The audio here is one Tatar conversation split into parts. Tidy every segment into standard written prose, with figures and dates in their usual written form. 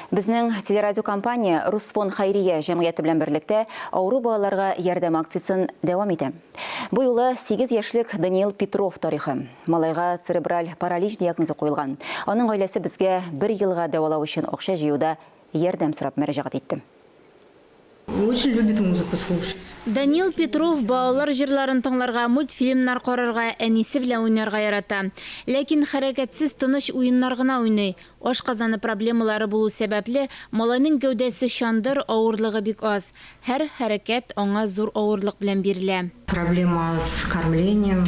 Безнең телерадио компания Русфон Хайрия җәмгыяте белән берлектә авыру балаларга ярдәм акциясын дәвам итә. Бу юлы 8 яшьлек Даниил Петров тарихы. Малайга церебраль паралич диагнозы куелган. Аның гаиләсе безгә 1 елга дәвалау өчен акча җыюда ярдәм сорап мөрәҗәгать итте. Очень любит музыку слушать. Даниил Петров балалар җырларын тыңларга, мультфильмнар карарга, әнисе белән уйнарга ярата. Ләкин хәрәкәтсез тыныч уеннар гына уйный. Ашказаны проблемалары булу сәбәпле малайның гәүдәсе чандыр, авырлыгы бик аз. Һәр хәрәкәт аңа зур авырлык белән бирелә. Проблема с кормлением,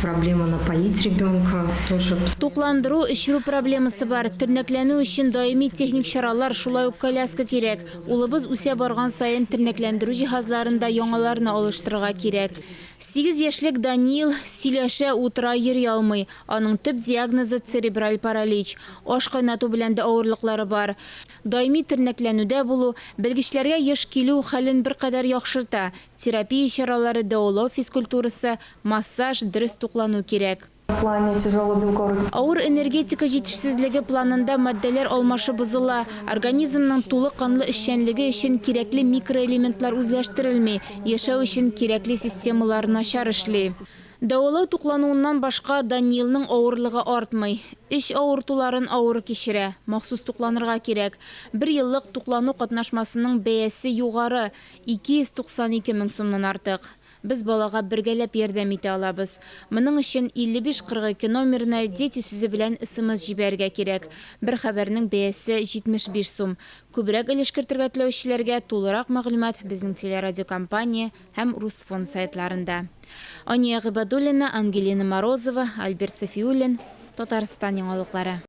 проблема напоить ребенка тоже. Тукландыру, эчерү проблемасы бар. Тернәкләнү өчен даими техник чаралар, шулай ук коляска кирәк. Улыбыз үсә барган сайын тернәкләндерү җиһазларында яңаларны алыштырырга кирәк. 8 яшьлек Даниил сөйләшә, утыра, йөри алмый. Аның төп диагнозы церебраль паралич. Аш кайнату белән дә авырлыклары бар. Даими тернәкләнүдә булу белгечләргә еш килү хәлен беркадәр яхшырта. Терапия чаралары, дәвалау физкультурасы, массаж, дөрес туклану кирәк. В плане тяжелого белкового. Авыр энергетика җитешсезлеге планында матдәләр алмашы бозыла. Организмның тулы канлы эшчәнлеге өчен кирәкле микроэлементлар үзләштерелми. Яшәү өчен кирәкле системалар начар эшли. Дәвалау туклануыннан башка Даниилның авырлыгы артмый. Эш авыртуларын авыр кичерә. Махсус тукланырга кирәк. 1 еллык туклану катнашмасының бәясе югары, 292 мең сумнан артык. Без балага бергәләп ярдәм итә алабыз. Моның өчен 5542 номерына дети сүзе белән СМС җибәрергә кирәк. Бер хәбәрнең бәясе 75 сум. Күбрәк өлешкертергә теләүчеләргә тулырак мәгълүмат безнең телерадио компания һәм Русфон сайтларында. Ания Гыйбадуллина, Ангелина Морозова, Альберт Софиуллин, Татарстан яңалыклары.